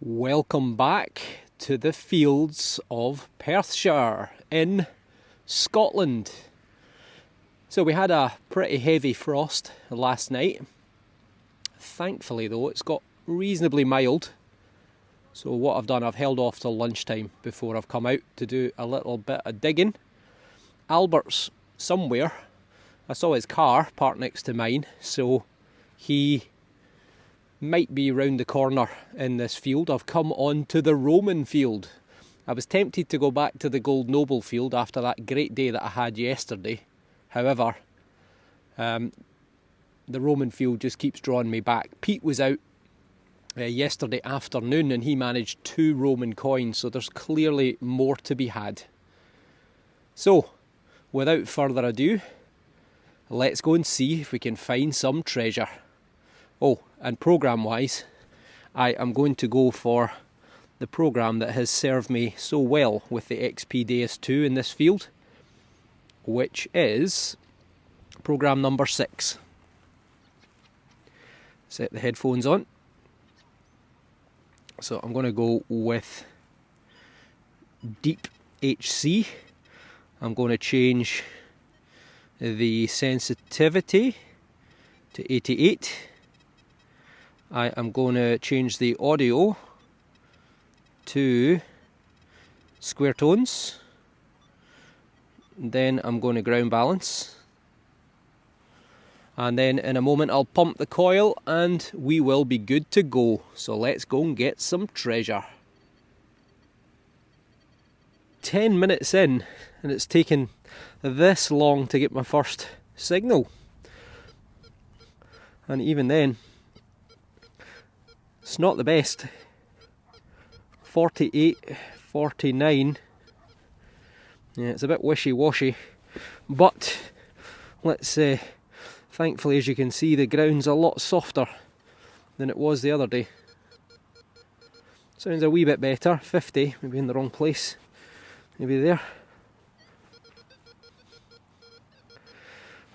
Welcome back to the fields of Perthshire in Scotland. So we had a pretty heavy frost last night. Thankfully though, it's got reasonably mild. So what I've done, I've held off till lunchtime before I've come out to do a little bit of digging. Albert's somewhere. I saw his car parked next to mine, so he might be round the corner in this field. I've come on to the Roman field. I was tempted to go back to the Gold Noble field after that great day that I had yesterday. However, the Roman field just keeps drawing me back. Pete was out yesterday afternoon and he managed 2 Roman coins, so there's clearly more to be had. So, without further ado, let's go and see if we can find some treasure. Oh, and programme-wise, I am going to go for the programme that has served me so well with the XP Deus 2 in this field, which is programme number 6. Set the headphones on. So I'm going to go with Deep HC. I'm going to change the sensitivity to 88. I am going to change the audio to square tones. Then I'm going to ground balance. And then in a moment I'll pump the coil and we will be good to go. So let's go and get some treasure. 10 minutes in and it's taken this long to get my first signal. And even then, it's not the best. 48, 49. Yeah, it's a bit wishy-washy. But let's thankfully, as you can see, the ground's a lot softer than it was the other day. Sounds a wee bit better. 50, maybe in the wrong place. Maybe there.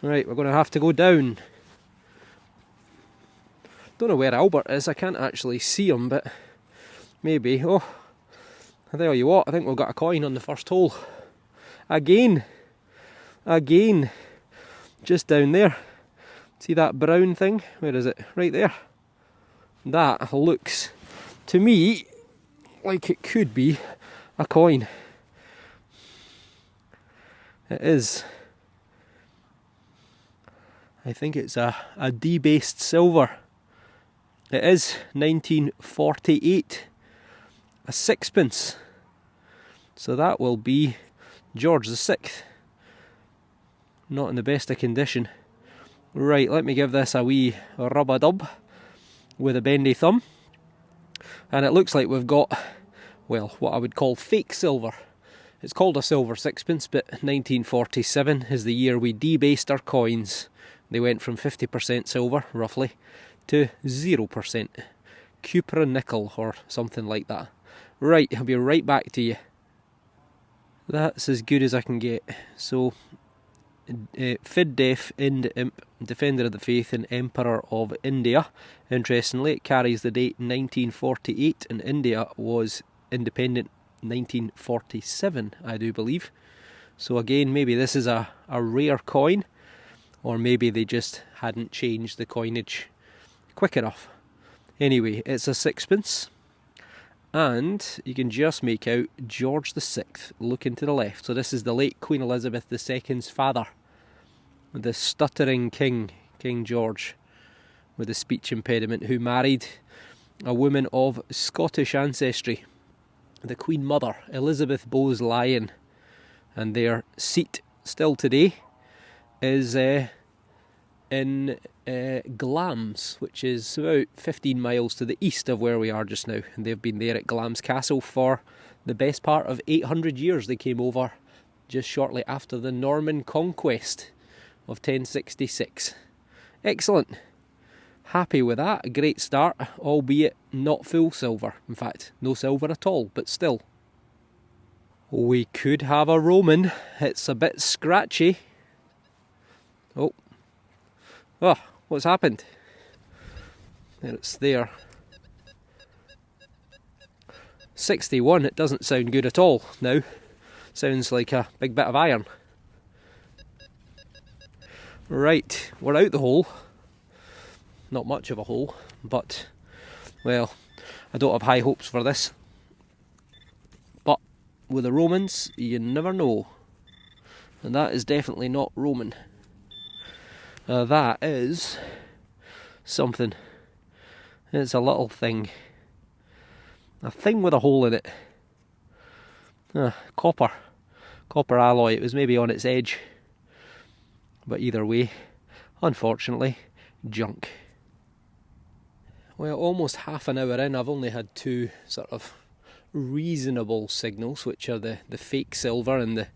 Right, we're going to have to go down. Don't know where Albert is, I can't actually see him, but maybe. Oh, I tell you what, I think we've got a coin on the first hole. Again, just down there. See that brown thing? Where is it? Right there. That looks, to me, like it could be a coin. It is. I think it's a debased silver. It is 1948, a sixpence. So that will be George VI. Not in the best of condition. Right, let me give this a wee rub-a-dub with a bendy thumb. And it looks like we've got, well, what I would call fake silver. It's called a silver sixpence, but 1947 is the year we debased our coins. They went from 50% silver, roughly, to 0% cupra nickel or something like that. Right, I'll be right back to you. That's as good as I can get. So, Fid Def Ind Imp, Defender of the Faith and Emperor of India. Interestingly, it carries the date 1948 and India was independent 1947, I do believe. So again, maybe this is a rare coin, or maybe they just hadn't changed the coinage quick enough. Anyway, it's a sixpence, and you can just make out George VI looking to the left. So this is the late Queen Elizabeth II's father, the stuttering king, King George, with a speech impediment, who married a woman of Scottish ancestry, the Queen Mother, Elizabeth Bowes-Lyon, and their seat still today is in Glamis, which is about 15 miles to the east of where we are just now. And they've been there at Glamis Castle for the best part of 800 years. They came over just shortly after the Norman conquest of 1066. Excellent. Happy with that. A great start, albeit not full silver. In fact, no silver at all, but still. We could have a Roman. It's a bit scratchy. Oh, what's happened? There it's there. 61, it doesn't sound good at all now. Sounds like a big bit of iron. Right, we're out the hole. Not much of a hole, but, well, I don't have high hopes for this. But with the Romans, you never know. And that is definitely not Roman. That is something. It's a little thing. A thing with a hole in it. Copper. Copper alloy. It was maybe on its edge. But either way, unfortunately, junk. Well, almost half an hour in, I've only had two sort of reasonable signals, which are the fake silver and the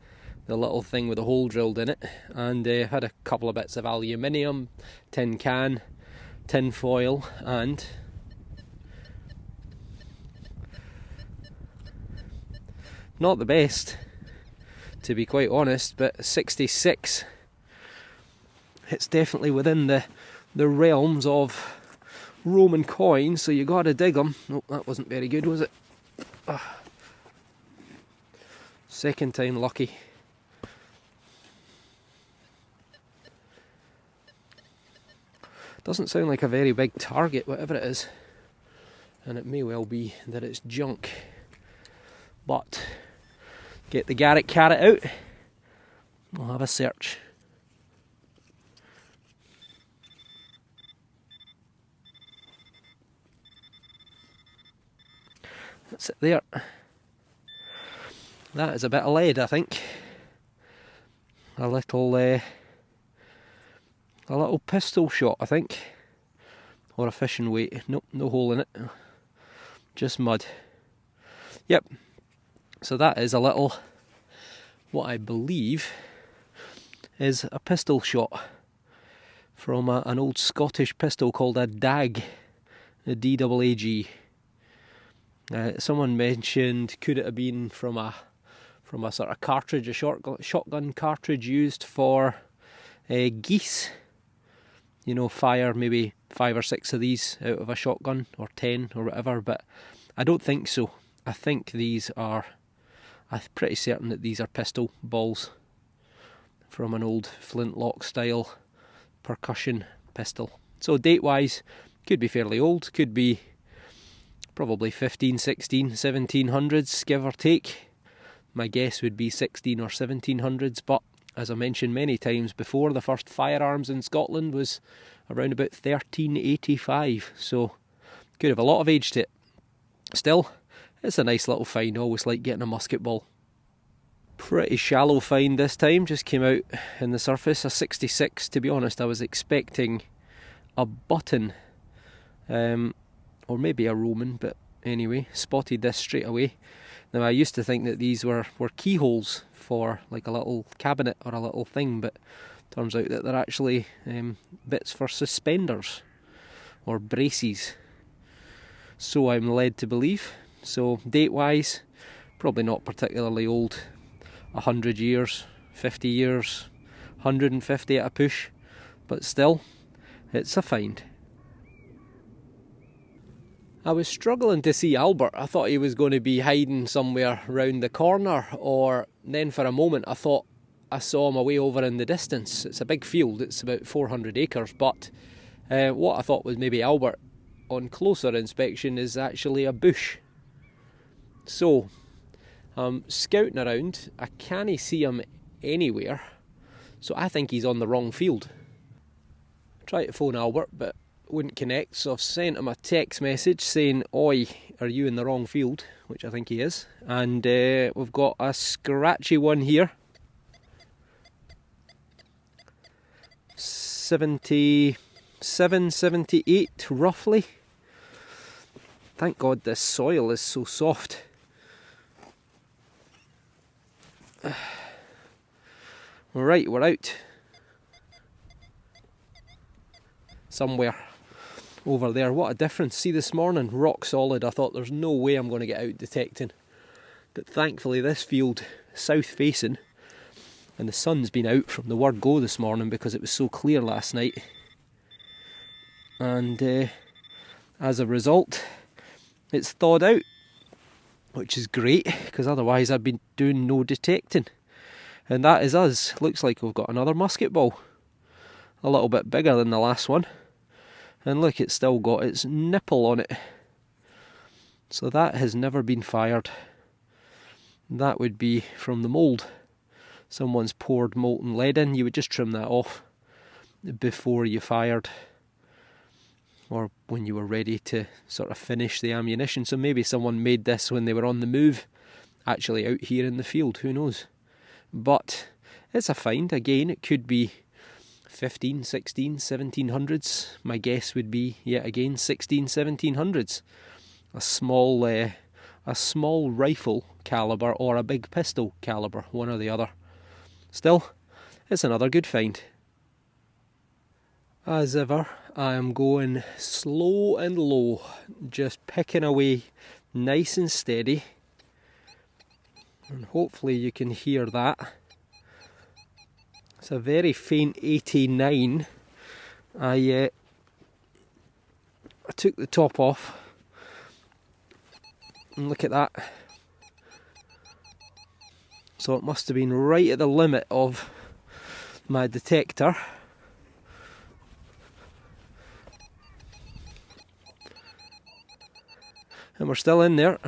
little thing with a hole drilled in it. And had a couple of bits of aluminium, tin can, tin foil, and not the best, to be quite honest, but 66. It's definitely within the realms of Roman coins, so you gotta dig them. Nope, that wasn't very good, was it? Second time lucky. Doesn't sound like a very big target, whatever it is. And it may well be that it's junk. But get the Garrett carrot out. We'll have a search. That's it there. That is a bit of lead, I think. A little pistol shot, I think. Or a fishing weight. Nope, no hole in it. Just mud. Yep. So that is a little, what I believe is a pistol shot from an old Scottish pistol called a dag, a D-double-A-G. Someone mentioned, could it have been from a sort of cartridge, a shotgun cartridge used for geese? You know, fire maybe 5 or 6 of these out of a shotgun, or 10 or whatever, but I don't think so. I think these are, I'm pretty certain that these are pistol balls from an old flintlock style percussion pistol. So date wise, could be fairly old, could be probably 15, 16, 1700s, give or take. My guess would be 16 or 1700s, but as I mentioned many times before, the first firearms in Scotland was around about 1385, so could have a lot of age to it. Still, it's a nice little find. Always like getting a musket ball. Pretty shallow find this time, just came out in the surface, a 66. To be honest, I was expecting a button, or maybe a Roman, but anyway, spotted this straight away. Now, I used to think that these were keyholes for like a little cabinet or a little thing, but turns out that they're actually bits for suspenders or braces. So I'm led to believe. So date wise, probably not particularly old. 100 years, 50 years, 150 at a push, but still, it's a find. I was struggling to see Albert. I thought he was going to be hiding somewhere round the corner, or then for a moment I thought I saw him away over in the distance. It's a big field, it's about 400 acres, but what I thought was maybe Albert on closer inspection is actually a bush. So, scouting around, I can't see him anywhere, so I think he's on the wrong field. Tried to phone Albert, but wouldn't connect, so I've sent him a text message saying, "Oi, are you in the wrong field?" which I think he is. And we've got a scratchy one here. 77, 78 roughly. Thank God this soil is so soft. Right, we're out. Somewhere over there. What a difference. See, this morning, rock solid. I thought there's no way I'm going to get out detecting. But thankfully this field, south facing, and the sun's been out from the word go this morning because it was so clear last night. And as a result, it's thawed out. which is great, because otherwise I'd been doing no detecting. And that is us. Looks like we've got another musket ball. A little bit bigger than the last one. And look, it's still got its nipple on it. So that has never been fired. That would be from the mould. Someone's poured molten lead in. You would just trim that off before you fired, or when you were ready to sort of finish the ammunition. So maybe someone made this when they were on the move, actually out here in the field, who knows. But it's a find. Again, it could be 15, 16, 1700s. My guess would be, yet again, 16, 1700s. A small rifle caliber or a big pistol caliber, one or the other. Still, it's another good find. As ever, I am going slow and low, just picking away nice and steady. And hopefully you can hear that. It's a very faint 89. I took the top off. And look at that. So it must have been right at the limit of my detector. And we're still in there.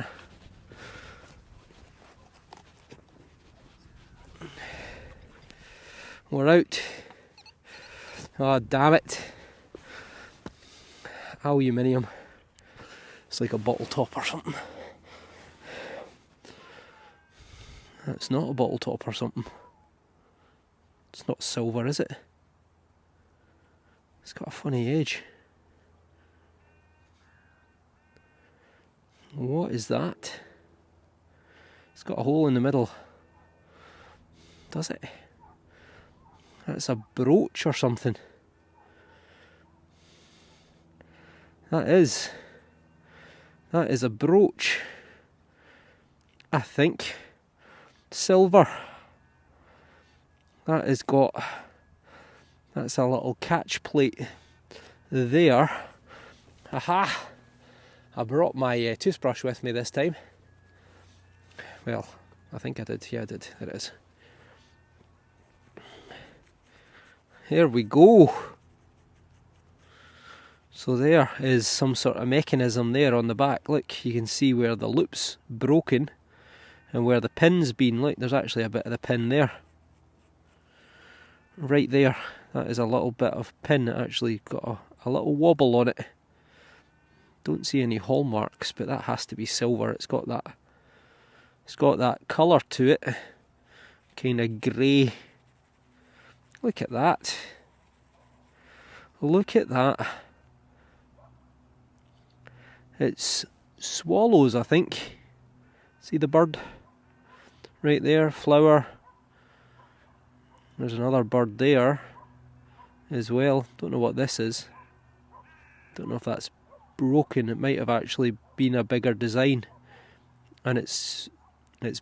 We're out. Oh, damn it. Aluminium. It's like a bottle top or something. That's not a bottle top or something. It's not silver, is it? It's got a funny edge. What is that? It's got a hole in the middle. Does it? That's a brooch or something. That is a brooch. I think. Silver. That's a little catch plate there. Aha! I brought my toothbrush with me this time. Well, I think I did. Yeah, I did. There it is. There we go. So there is some sort of mechanism there on the back. Look, you can see where the loop's broken and where the pin's been. Look, there's actually a bit of the pin there. Right there. That is a little bit of pin. It actually got a little wobble on it. Don't see any hallmarks, but that has to be silver. It's got that colour to it. Kind of grey. Look at that. Look at that. It's swallows, I think. See the bird? Right there, flower. There's another bird there as well. Don't know what this is. Don't know if that's broken. It might have actually been a bigger design. And it's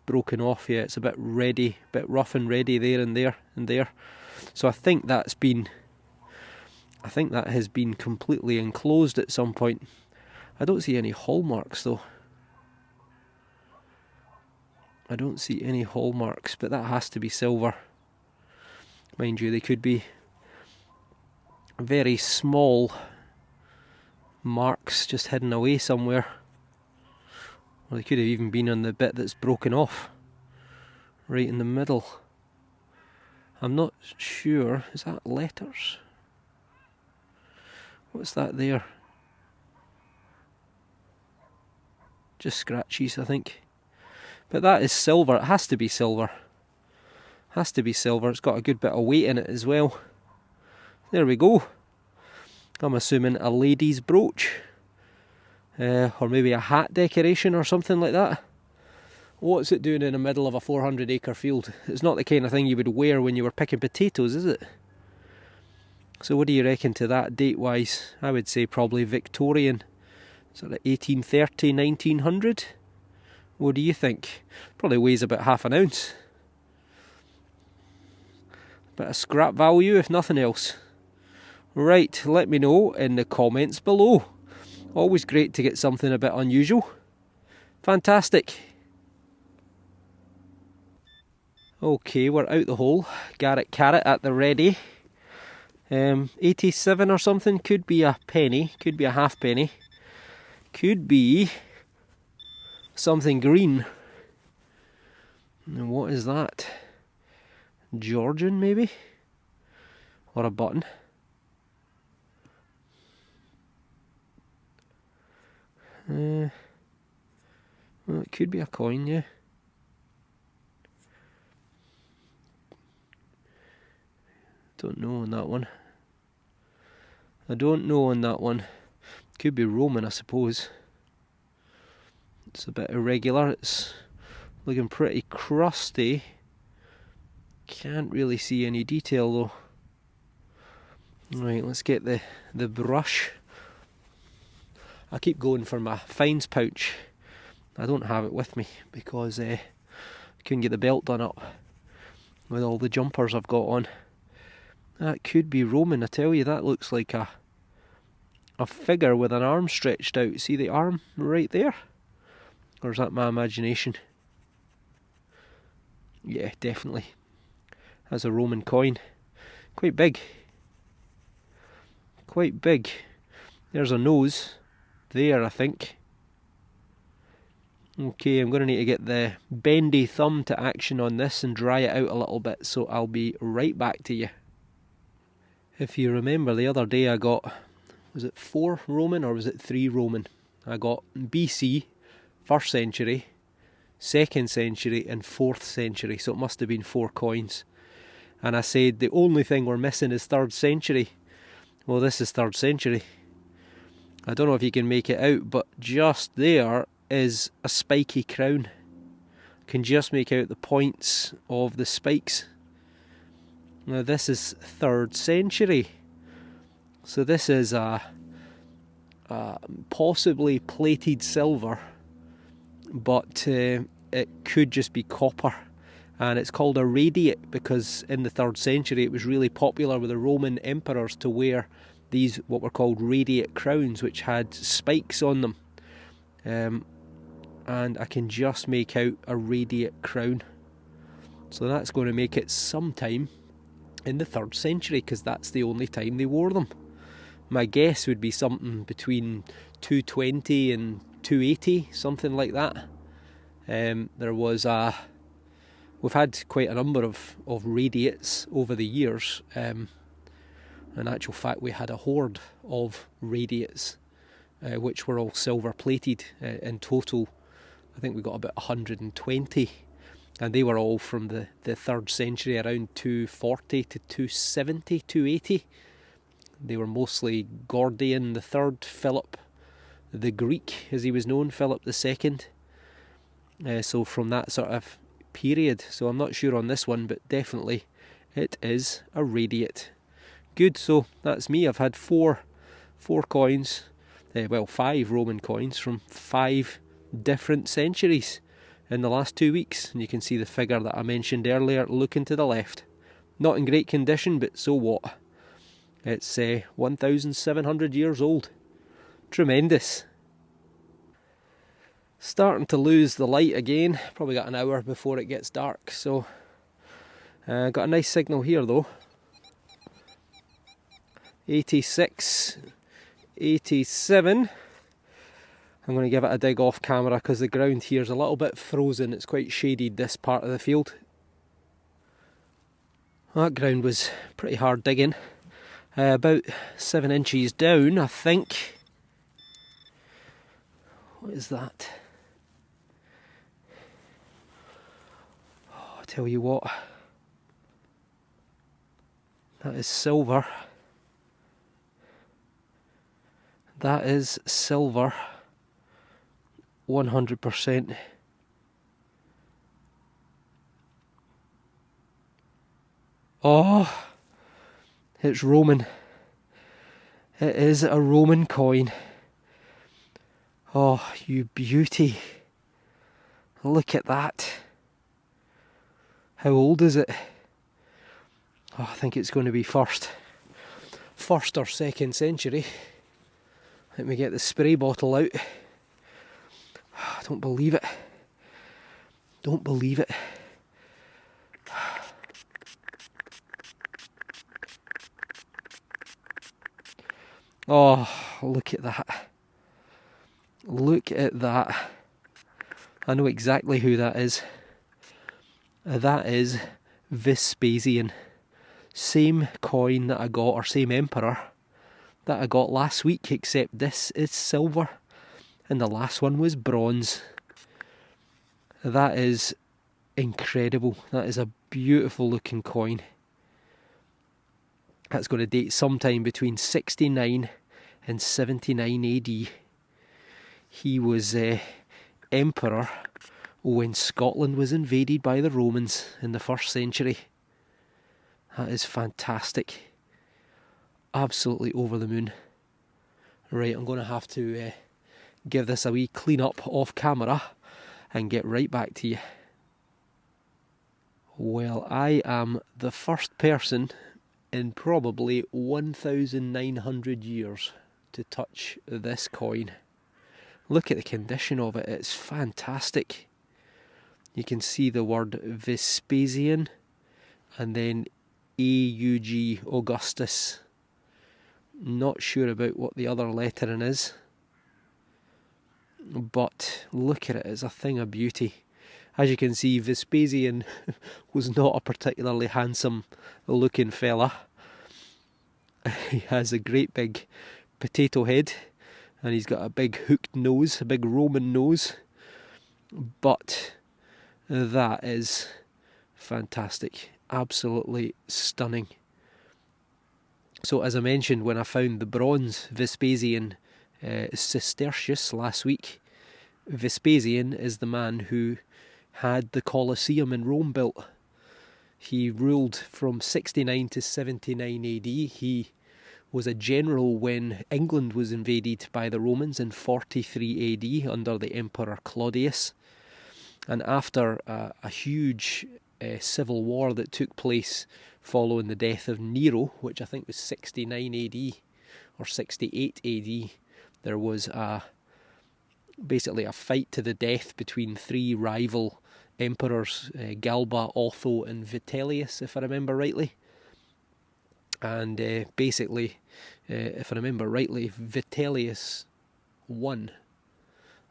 broken off, yeah. It's a bit ready, a bit rough and ready there and there and there. So I think that has been completely enclosed at some point. I don't see any hallmarks though. I don't see any hallmarks, but that has to be silver. Mind you, they could be very small marks just hidden away somewhere. Or they could have even been on the bit that's broken off. Right in the middle. I'm not sure. Is that letters? What's that there? Just scratches, I think. But that is silver. It has to be silver. Has to be silver. It's got a good bit of weight in it as well. There we go. I'm assuming a lady's brooch. Or maybe a hat decoration or something like that. What's it doing in the middle of a 400-acre field? It's not the kind of thing you would wear when you were picking potatoes, is it? So what do you reckon to that date-wise? I would say probably Victorian. Sort of 1830, 1900. What do you think? Probably weighs about half an ounce. Bit of scrap value if nothing else. Right, let me know in the comments below. Always great to get something a bit unusual. Fantastic. Okay, we're out the hole. Garrett carrot at the ready. 87 or something, could be a penny, could be a halfpenny, could be something green. And what is that? Georgian maybe? Or a button? Well, it could be a coin, yeah. Don't know on that one. I don't know on that one. Could be Roman, I suppose. It's a bit irregular. It's looking pretty crusty. Can't really see any detail though. Right, let's get the brush. I keep going for my fines pouch. I don't have it with me because I couldn't get the belt done up with all the jumpers I've got on. That could be Roman, I tell you. That looks like a figure with an arm stretched out. See the arm right there? Or is that my imagination? Yeah, definitely. That's a Roman coin. Quite big. Quite big. There's a nose there, I think. Okay, I'm going to need to get the bendy thumb to action on this and dry it out a little bit, so I'll be right back to you. If you remember the other day I got, was it 4 Roman or was it 3 Roman? I got BC, 1st century, 2nd century and 4th century, so it must have been 4 coins. And I said the only thing we're missing is 3rd century. Well, this is 3rd century. I don't know if you can make it out, but just there is a spiky crown. Can just make out the points of the spikes. Now this is 3rd century. So this is a possibly plated silver, but it could just be copper. And it's called a radiate because in the 3rd century it was really popular with the Roman emperors to wear these what were called radiate crowns, which had spikes on them. And I can just make out a radiate crown. So that's going to make it sometime in the 3rd century because that's the only time they wore them. My guess would be something between 220 and 280, something like that. There was we've had quite a number of radiates over the years. In actual fact, we had a hoard of radiates, which were all silver plated. In total, I think we got about 120, and they were all from the 3rd century, around 240 to 270, 280. They were mostly Gordian III, Philip the Greek, as he was known, Philip II. So from that sort of period. So I'm not sure on this one, but definitely it is a radiate. Good, so that's me. I've had four coins, well, 5 Roman coins from 5 different centuries in the last 2 weeks. And you can see the figure that I mentioned earlier looking to the left. Not in great condition, but so what? It's 1,700 years old. Tremendous. Starting to lose the light again. Probably got an hour before it gets dark, so got a nice signal here though. 86, 87. I'm going to give it a dig off camera because the ground here is a little bit frozen. It's quite shaded, this part of the field. That ground was pretty hard digging. About 7 inches down, I think. What is that? Oh, I tell you what. That is silver. That is silver. 100%. Oh, it's Roman. It is a Roman coin. Oh, you beauty. Look at that. How old is it? Oh, I think it's going to be first or 2nd century. Let me get the spray bottle out. I don't believe it. Don't believe it. Oh, look at that. Look at that. I know exactly who that is. That is Vespasian. Same coin that I got, or same emperor that I got last week, except this is silver and the last one was bronze. That is incredible. That is a beautiful looking coin. That's going to date sometime between 69 and 79 AD. He was emperor when Scotland was invaded by the Romans in the 1st century. That is fantastic. Absolutely over the moon. Right, I'm going to have to give this a wee clean up off camera and get right back to you. Well, I am the first person in probably 1,900 years to touch this coin. Look at the condition of it, it's fantastic. You can see the word Vespasian and then AUG, Augustus. Not sure about what the other lettering is, but look at it, it's a thing of beauty. As you can see, Vespasian was not a particularly handsome looking fella. He has a great big potato head and he's got a big hooked nose, a big Roman nose, but that is fantastic, absolutely stunning. So as I mentioned, when I found the bronze Vespasian Cistercius last week, Vespasian is the man who had the Colosseum in Rome built. He ruled from 69 to 79 AD. He was a general when England was invaded by the Romans in 43 AD under the Emperor Claudius. And after a huge civil war that took place following the death of Nero, which I think was 69 AD or 68 AD, there was basically a fight to the death between three rival emperors, Galba, Otho and Vitellius, if I remember rightly. And basically, if I remember rightly, Vitellius won,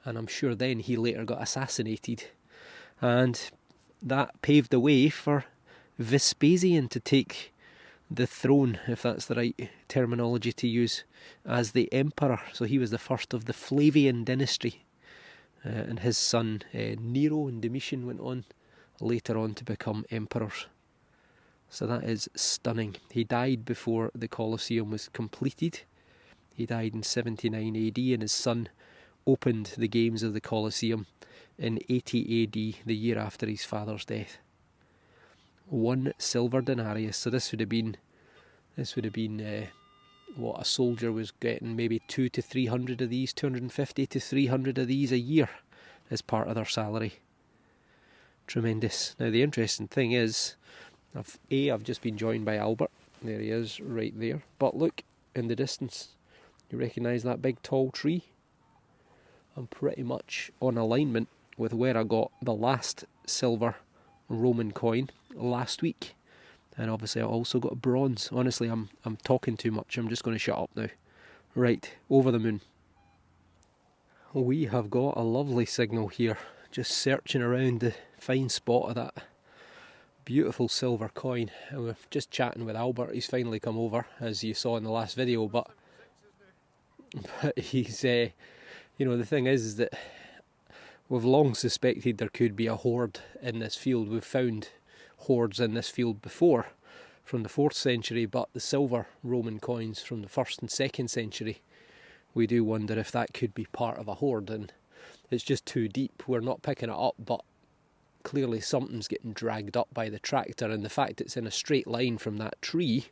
and I'm sure then he later got assassinated, and that paved the way for Vespasian to take the throne, if that's the right terminology to use, as the emperor. So he was the first of the Flavian dynasty, and his son Nero and Domitian went on later on to become emperors. So that is stunning. He died before the Colosseum was completed. He died in 79 AD and his son opened the games of the Colosseum in 80 AD, the year after his father's death. 1 silver denarius. So this would have been what a soldier was getting, maybe 200 to 300 of these, 250 to 300 of these a year as part of their salary. Tremendous. Now the interesting thing is, I've just been joined by Albert. There he is, right there. But look, in the distance, you recognise that big tall tree? I'm pretty much on alignment with where I got the last silver Roman coin last week. And obviously I also got bronze. Honestly, I'm talking too much. I'm just going to shut up now. Right, over the moon. We have got a lovely signal here. Just searching around the fine spot of that beautiful silver coin. And we're just chatting with Albert. He's finally come over, as you saw in the last video. But he's, the thing is that we've long suspected there could be a hoard in this field. We've found hoards in this field before from the 4th century, but the silver Roman coins from the 1st and 2nd century, we do wonder if that could be part of a hoard, and it's just too deep. We're not picking it up, but clearly something's getting dragged up by the tractor, and the fact it's in a straight line from that tree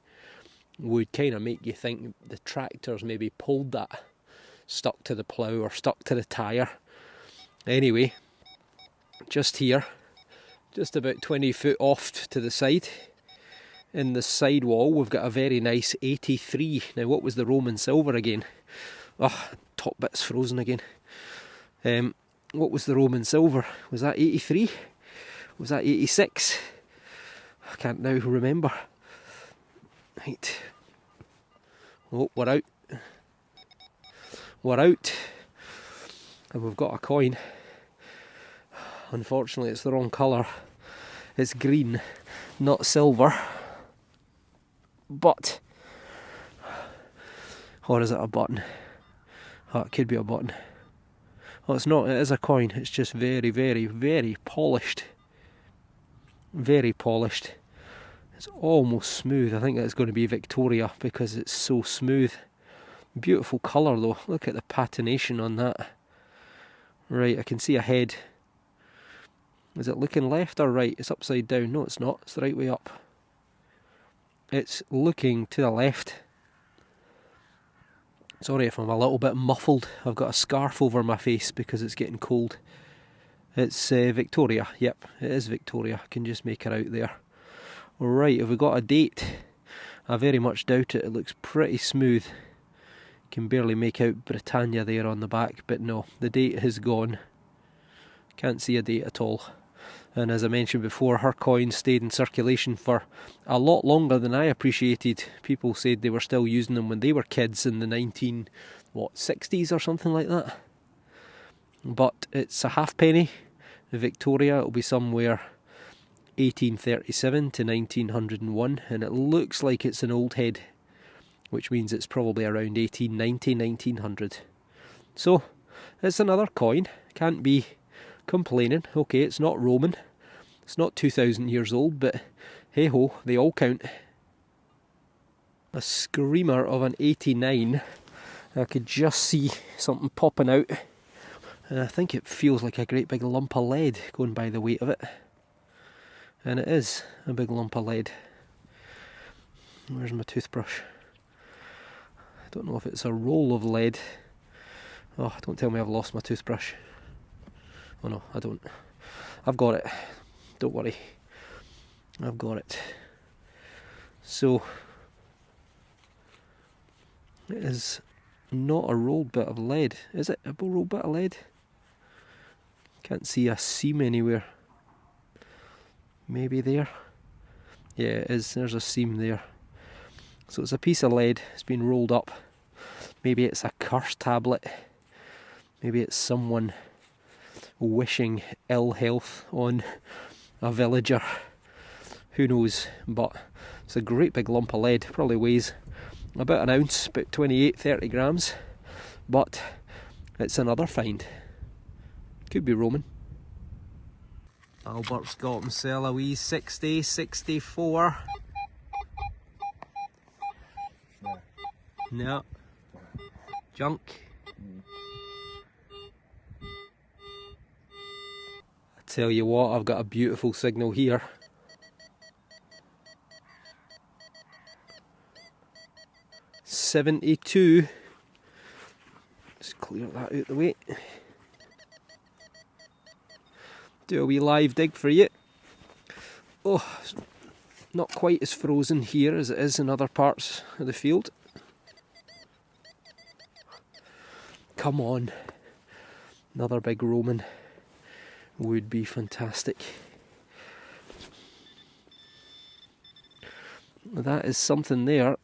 would kind of make you think the tractors maybe pulled that, stuck to the plough or stuck to the tyre. Anyway, just here, just about 20 foot off to the side, in the side wall, we've got a very nice 83. Now, what was the Roman silver again? Oh, top bit's frozen again. What was the Roman silver? Was that 83? Was that 86? I can't now remember. Right. Oh, we're out. we're out. And we've got a coin. Unfortunately, it's the wrong colour. It's green, not silver. But, or is it a button? Oh, it could be a button. Oh, it's not, it is a coin. It's just very, very, very polished. Very polished. It's almost smooth. I think it's going to be Victoria because it's so smooth. Beautiful colour though. Look at the patination on that. Right, I can see a head. Is it looking left or right? It's upside down. No, it's not. It's the right way up. It's looking to the left. Sorry if I'm a little bit muffled. I've got a scarf over my face because it's getting cold. It's Victoria. Yep, it is Victoria. I can just make her out there. Right, have we got a date? I very much doubt it. It looks pretty smooth. Can barely make out Britannia there on the back, but no, the date has gone. Can't see a date at all. And as I mentioned before, her coin stayed in circulation for a lot longer than I appreciated. People said they were still using them when they were kids in the 60s or something like that. But it's a halfpenny. Victoria, it'll be somewhere 1837 to 1901, and it looks like it's an old head, which means it's probably around 1890, 1900. So, it's another coin. Can't be complaining. Okay, it's not Roman. It's not 2,000 years old, but hey ho, they all count. A screamer of an 89. I could just see something popping out. And I think it feels like a great big lump of lead going by the weight of it. And it is a big lump of lead. Where's my toothbrush? I don't know if it's a roll of lead. Oh, don't tell me I've lost my toothbrush. Oh no, I don't. I've got it. Don't worry. I've got it. So, it is not a rolled bit of lead. Is it a rolled bit of lead? Can't see a seam anywhere. Maybe there. Yeah, it is. There's a seam there. So it's a piece of lead. It's been rolled up. Maybe it's a curse tablet. Maybe it's someone wishing ill health on a villager. Who knows? But it's a great big lump of lead. Probably weighs about an ounce, about 28-30 grams. But it's another find. Could be Roman. Albert's got himself a wee 60, 64. No. Junk. I tell you what, I've got a beautiful signal here. $72. Just clear that out the way. Do a wee live dig for you. Oh, it's not quite as frozen here as it is in other parts of the field. Come on. Another big Roman would be fantastic. That is something there.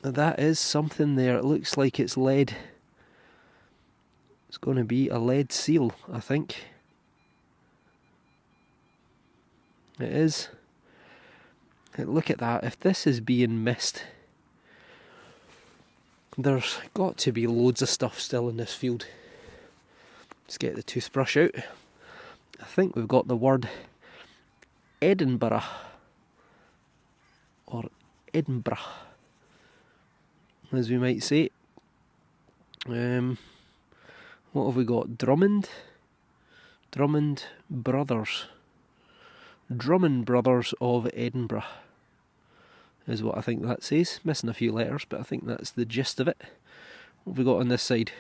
That is something there. It looks like it's lead. It's going to be a lead seal, I think. It is. Look at that. If this is being missed, there's got to be loads of stuff still in this field. Let's get the toothbrush out. I think we've got the word Edinburgh. Or Edinburgh, as we might say. What have we got? Drummond? Drummond Brothers. Drummond Brothers of Edinburgh is what I think that says. Missing a few letters, but I think that's the gist of it. What have we got on this side?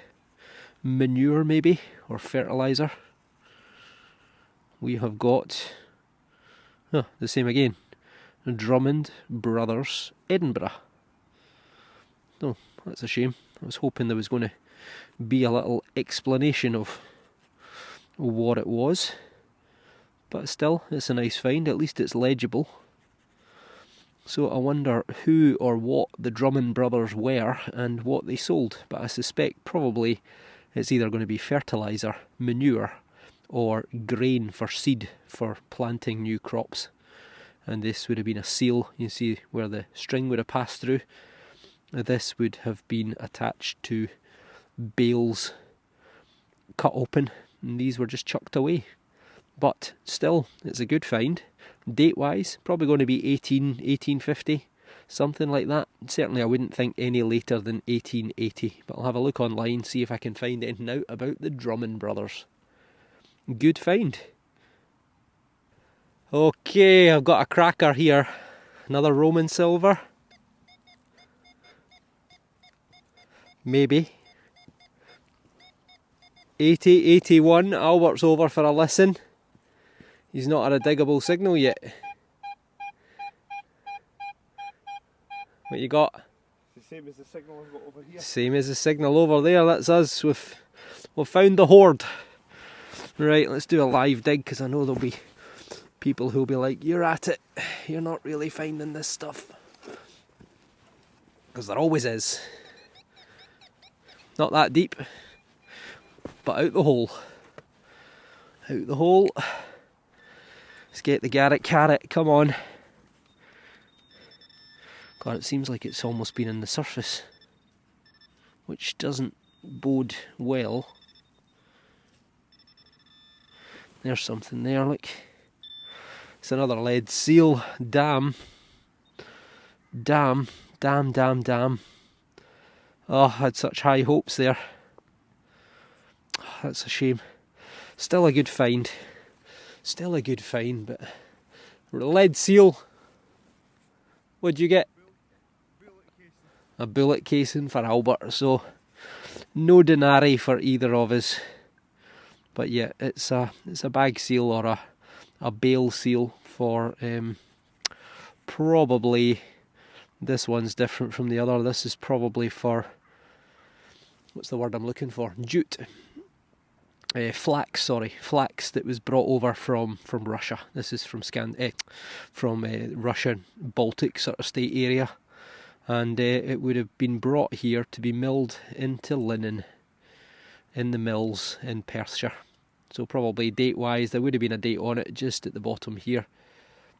Manure maybe, or fertiliser. We have got the same again. Drummond Brothers Edinburgh. Oh, that's a shame. I was hoping there was going to be a little explanation of what it was. But still, it's a nice find. At least it's legible. So I wonder who or what the Drummond brothers were and what they sold. But I suspect probably it's either going to be fertiliser, manure, or grain for seed for planting new crops. And this would have been a seal. You see where the string would have passed through. This would have been attached to bales cut open, and these were just chucked away. But still, it's a good find. Date-wise, probably going to be 1850, something like that. Certainly I wouldn't think any later than 1880, but I'll have a look online, see if I can find anything out about the Drummond brothers. Good find. Okay, I've got a cracker here. Another Roman silver. Maybe. 80, 81, Albert's over for a listen. He's not had a diggable signal yet. What you got? It's the same as the signal I've got over here. Same as the signal over there, that's us. We've found the hoard. Right, let's do a live dig, because I know there'll be people who'll be like, you're at it, you're not really finding this stuff. Because there always is. Not that deep, but out the hole. Out the hole. Let's get the Garrett carrot, come on. God, it seems like it's almost been in the surface, which doesn't bode well. There's something there, look. It's another lead seal. Damn. Damn. Damn, damn, damn. Oh, I had such high hopes there. Oh, that's a shame. Still a good find. Still a good find, but... lead seal. What'd you get? A bullet casing for Albert, so... no denarii for either of us. But yeah, it's a bag seal or a bale seal for probably, this one's different from the other. This is probably for, what's the word I'm looking for? Jute. Flax that was brought over from Russia. This is from Russian Baltic sort of state area, and it would have been brought here to be milled into linen in the mills in Perthshire. So probably date-wise, there would have been a date on it just at the bottom here.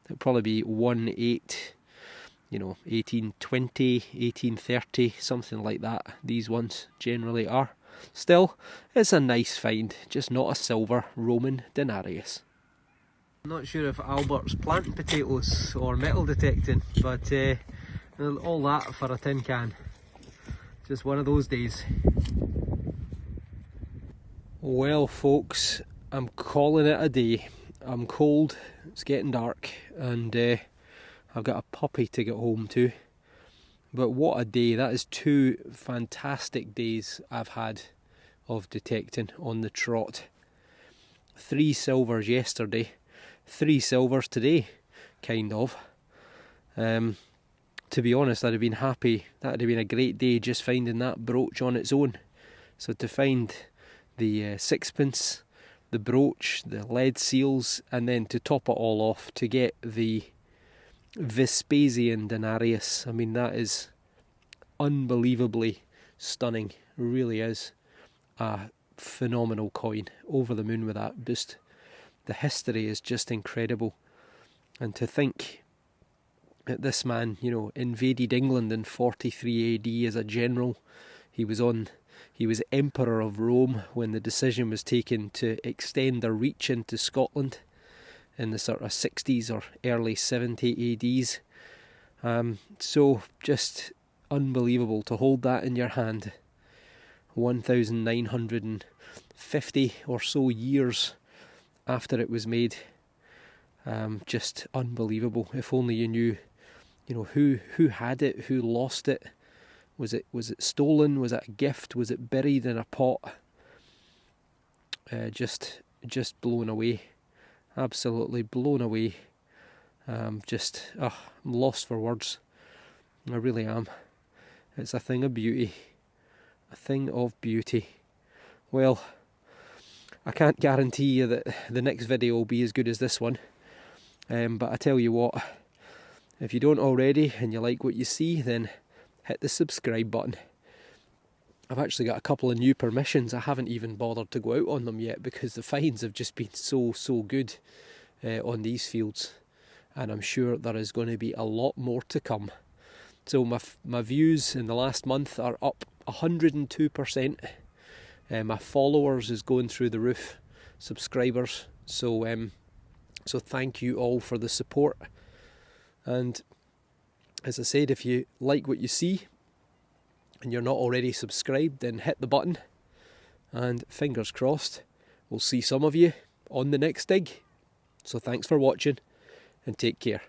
It would probably be 1/8, 1820, 1830, something like that. These ones generally are. Still, it's a nice find, just not a silver Roman denarius. I'm not sure if Albert's planting potatoes or metal detecting, but all that for a tin can. Just one of those days. Well folks, I'm calling it a day. I'm cold, it's getting dark, and I've got a puppy to get home to. But what a day, that is 2 fantastic days I've had of detecting on the trot. 3 silvers yesterday, 3 silvers today, kind of. To be honest, I'd have been happy, that would have been a great day just finding that brooch on its own. So to find the sixpence, the brooch, the lead seals, and then to top it all off, to get the Vespasian denarius. I mean, that is unbelievably stunning. It really is a phenomenal coin. Over the moon with that. Just the history is just incredible. And to think that this man, invaded England in 43 AD as a general. He was Emperor of Rome when the decision was taken to extend their reach into Scotland in the sort of 60s or early 70 ADs. So just unbelievable to hold that in your hand. 1,950 or so years after it was made. Just unbelievable. If only you knew, who had it, who lost it. Was it stolen? Was it a gift? Was it buried in a pot? Just blown away. Absolutely blown away. I'm lost for words. I really am. It's a thing of beauty. A thing of beauty. Well, I can't guarantee you that the next video will be as good as this one. But I tell you what, If you don't already and you like what you see, then hit the subscribe button. I've actually got a couple of new permissions. I haven't even bothered to go out on them yet because the finds have just been so good on these fields, and I'm sure there is going to be a lot more to come. So my views in the last month are up 102%. My followers is going through the roof, subscribers. So thank you all for the support. And as I said, if you like what you see and you're not already subscribed, then hit the button, and fingers crossed we'll see some of you on the next dig. So thanks for watching and take care.